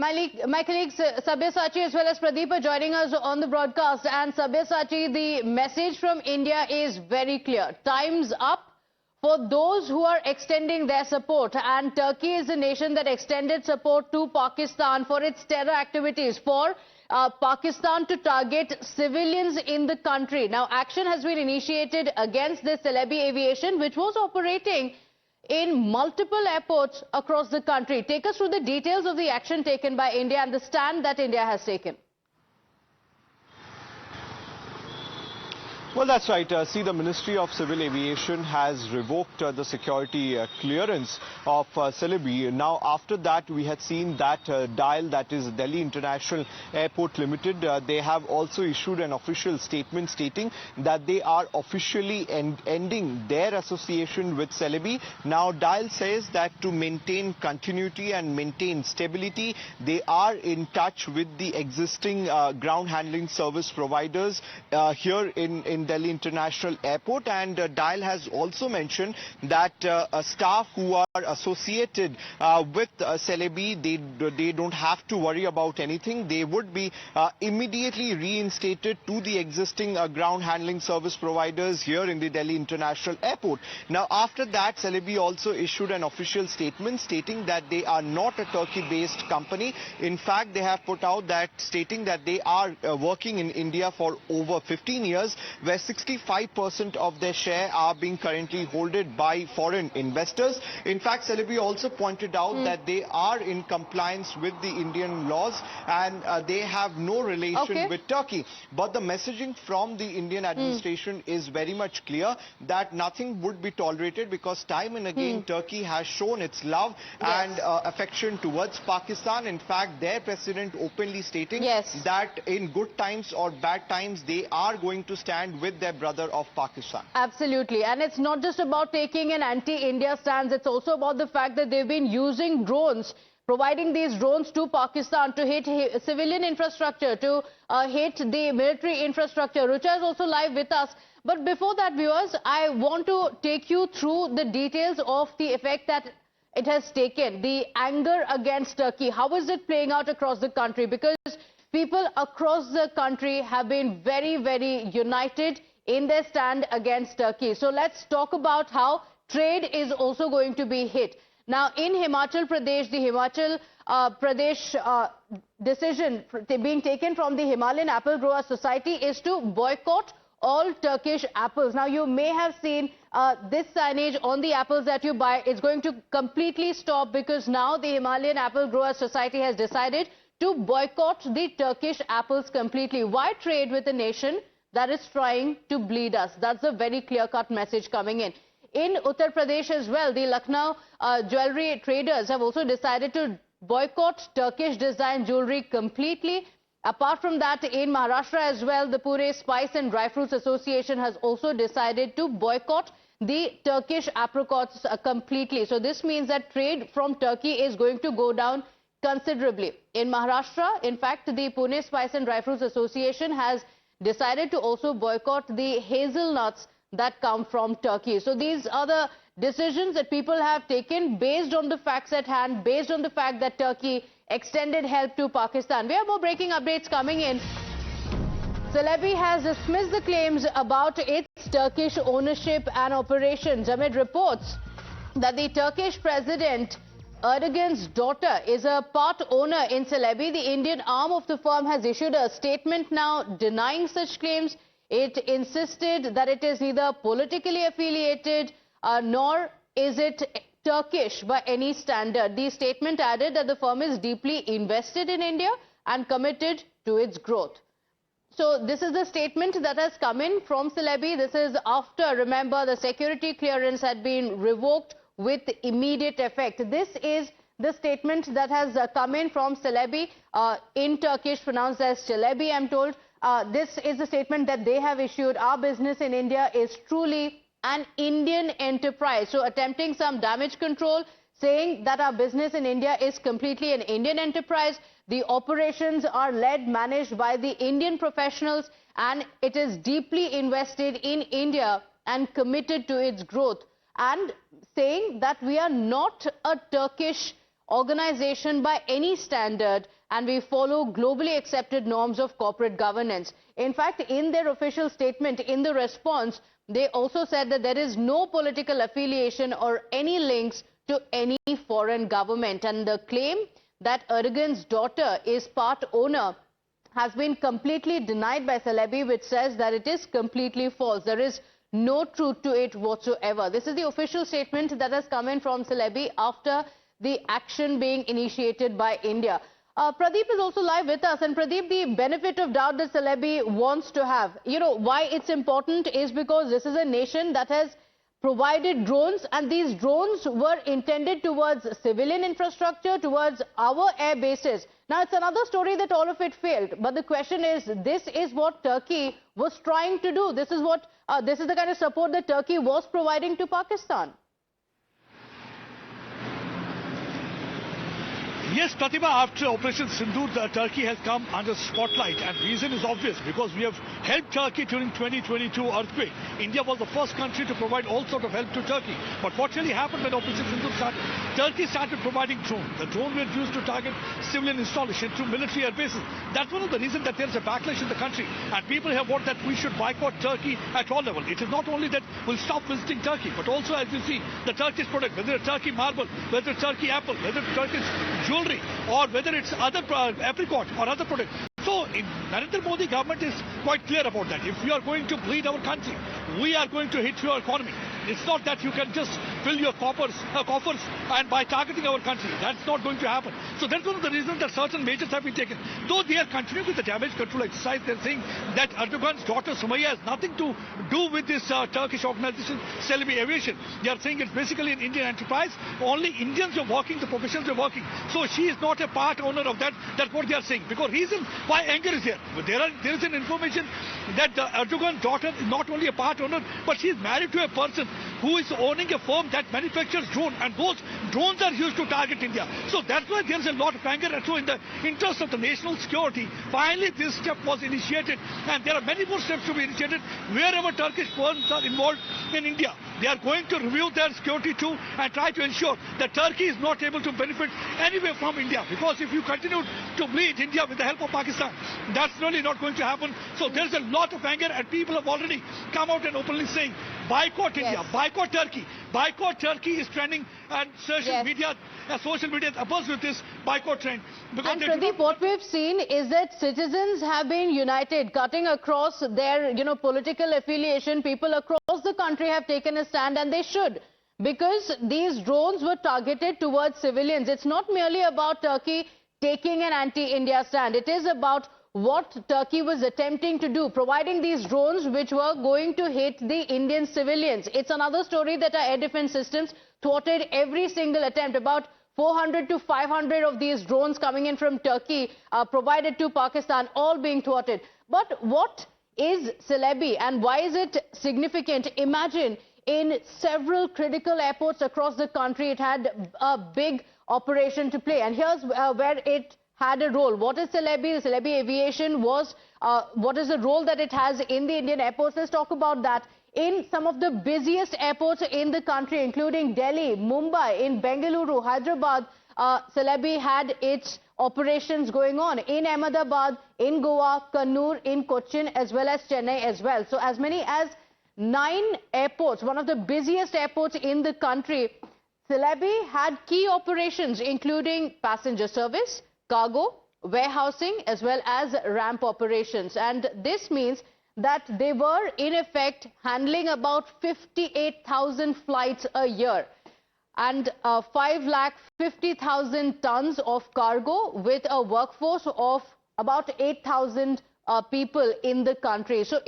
My colleagues Sabyasachi as well as Pradeep are joining us on the broadcast. And Sabyasachi, the message from India is very clear. Time's up for those who are extending their support. And Turkey is the nation that extended support to Pakistan for its terror activities, for Pakistan to target civilians in the country. Now, action has been initiated against this Celebi Aviation, which was operating in multiple airports across the country. Take us through the details of the action taken by India and the stand that India has taken. Well, that's right. See, the Ministry of Civil Aviation has revoked the security clearance of Celebi. Now, after that, we had seen that DIAL, that is Delhi International Airport Limited, they have also issued an official statement stating that they are officially ending their association with Celebi. Now, DIAL says that to maintain continuity and maintain stability, they are in touch with the existing ground handling service providers here in Delhi International Airport, and DIAL has also mentioned that staff who are associated with Celebi, they don't have to worry about anything. They would be immediately reinstated to the existing ground handling service providers here in the Delhi International Airport. Now, after that, Celebi also issued an official statement stating that they are not a Turkey-based company. In fact, they have put out that stating that they are working in India for over 15 years, where 65% of their share are being currently holded by foreign investors. In fact, Celebi also pointed out that they are in compliance with the Indian laws and they have no relation with Turkey. But the messaging from the Indian administration is very much clear that nothing would be tolerated, because time and again Turkey has shown its love and affection towards Pakistan. In fact, their president openly stating that in good times or bad times, they are going to stand with their brother of Pakistan. Absolutely. And it's not just about taking an anti-India stance, it's also about the fact that they've been using drones, providing these drones to Pakistan to hit civilian infrastructure, to hit the military infrastructure. Rucha is also live with us. But before that, viewers, I want to take you through the details of the effect that it has taken, the anger against Turkey. How is it playing out across the country? Because people across the country have been very, very united in their stand against Turkey. So let's talk about how trade is also going to be hit. Now, in Himachal Pradesh, the Himachal Pradesh decision being taken from the Himalayan Apple Growers Society is to boycott all Turkish apples. Now, you may have seen this signage on the apples that you buy. It's going to completely stop, because now the Himalayan Apple Growers Society has decided to boycott the Turkish apples completely. Why trade with a nation that is trying to bleed us? That's a very clear-cut message coming in. In Uttar Pradesh as well, the Lucknow jewelry traders have also decided to boycott Turkish design jewelry completely. Apart from that, in Maharashtra as well, the Pune Spice and Dry Fruits Association has also decided to boycott the Turkish apricots completely. So this means that trade from Turkey is going to go down considerably. In Maharashtra, in fact, the Pune Spice and Dry Fruits Association has decided to also boycott the hazelnuts that come from Turkey. So these are the decisions that people have taken based on the facts at hand, based on the fact that Turkey extended help to Pakistan. We have more breaking updates coming in. Celebi has dismissed the claims about its Turkish ownership and operations amid reports that the Turkish President Erdogan's daughter is a part owner in Celebi. The Indian arm of the firm has issued a statement now denying such claims. It insisted that it is neither politically affiliated nor is it Turkish by any standard. The statement added that the firm is deeply invested in India and committed to its growth. So this is the statement that has come in from Celebi. This is after, remember, the security clearance had been revoked with immediate effect. This is the statement that has come in from Celebi, in Turkish pronounced as Celebi, I'm told. This is the statement that they have issued. Our business in India is truly an Indian enterprise. So attempting some damage control, saying that our business in India is completely an Indian enterprise. The operations are led, managed by the Indian professionals, and it is deeply invested in India and committed to its growth. And saying that we are not a Turkish organization by any standard, and we follow globally accepted norms of corporate governance. In fact, in their official statement, in the response, they also said that there is no political affiliation or any links to any foreign government. And the claim that Erdogan's daughter is part owner has been completely denied by Celebi, which says that it is completely false. There is no truth to it whatsoever. This is the official statement that has come in from Celebi after the action being initiated by India. Pradeep is also live with us. And Pradeep, the benefit of doubt that Celebi wants to have, why it's important is because this is a nation that has provided drones, and these drones were intended towards civilian infrastructure, towards our air bases. Now, it's another story that all of it failed. But the question is, this is what Turkey was trying to do. This is the kind of support that Turkey was providing to Pakistan. Yes, Pratibha, after Operation Sindoor, Turkey has come under spotlight, and reason is obvious, because we have helped Turkey during 2022 earthquake. India was the first country to provide all sort of help to Turkey. But what really happened when Operation Sindoor started? Turkey started providing drones. The drone were used to target civilian installations through military air bases. That's one of the reasons that there is a backlash in the country, and people have voted that we should boycott Turkey at all levels. It is not only that we'll stop visiting Turkey, but also, as you see, the Turkish product, whether it's Turkey marble, whether it's Turkey apple, whether it's Turkish jewelry, or whether it's other apricot or other products. So Narendra Modi government is quite clear about that. If we are going to bleed our country, we are going to hit your economy. It's not that you can just fill your coffers and by targeting our country. That's not going to happen. So that's one of the reasons that certain measures have been taken. Though they are continuing with the damage control exercise, they're saying that Erdogan's daughter Sumaya has nothing to do with this Turkish organization, Celebi Aviation. They are saying it's basically an Indian enterprise. Only Indians are working, the professionals are working. So she is not a part owner of that. That's what they are saying. Because reason why anger is here. There is an information that Erdogan's daughter is not only a part owner, but she is married to a person who is owning a firm that manufactures drones, and those drones are used to target India. So that's why there's a lot of anger. And so in the interest of the national security, finally this step was initiated, and there are many more steps to be initiated wherever Turkish firms are involved in India. They are going to review their security too and try to ensure that Turkey is not able to benefit anyway from India. Because if you continue to bleed India with the help of Pakistan, that's really not going to happen. So there's a lot of anger, and people have already come out and openly saying, boycott India, boycott Turkey. Boycott Turkey is trending, and social media is abuzz with this boycott trend. And Pradeep, what we've seen is that citizens have been united, cutting across their political affiliation. People across the country have taken a stand, and they should, because these drones were targeted towards civilians. It's not merely about Turkey taking an anti-India stand. It is about what Turkey was attempting to do, providing these drones which were going to hit the Indian civilians. It's another story that our air defense systems thwarted every single attempt. About 400 to 500 of these drones coming in from Turkey provided to Pakistan, all being thwarted. But what is Celebi, and why is it significant? Imagine, in several critical airports across the country, it had a big operation to play. And here's where it had a role. What is Celebi? The Celebi Aviation was, what is the role that it has in the Indian airports? Let's talk about that. In some of the busiest airports in the country, including Delhi, Mumbai, in Bengaluru, Hyderabad, Celebi had its operations going on. In Ahmedabad, in Goa, Kannur, in Cochin, as well as Chennai as well. So as many as 9 airports, one of the busiest airports in the country. Celebi had key operations, including passenger service, cargo, warehousing, as well as ramp operations. And this means that they were, in effect, handling about 58,000 flights a year and 5,50,000 tons of cargo, with a workforce of about 8,000 people in the country. So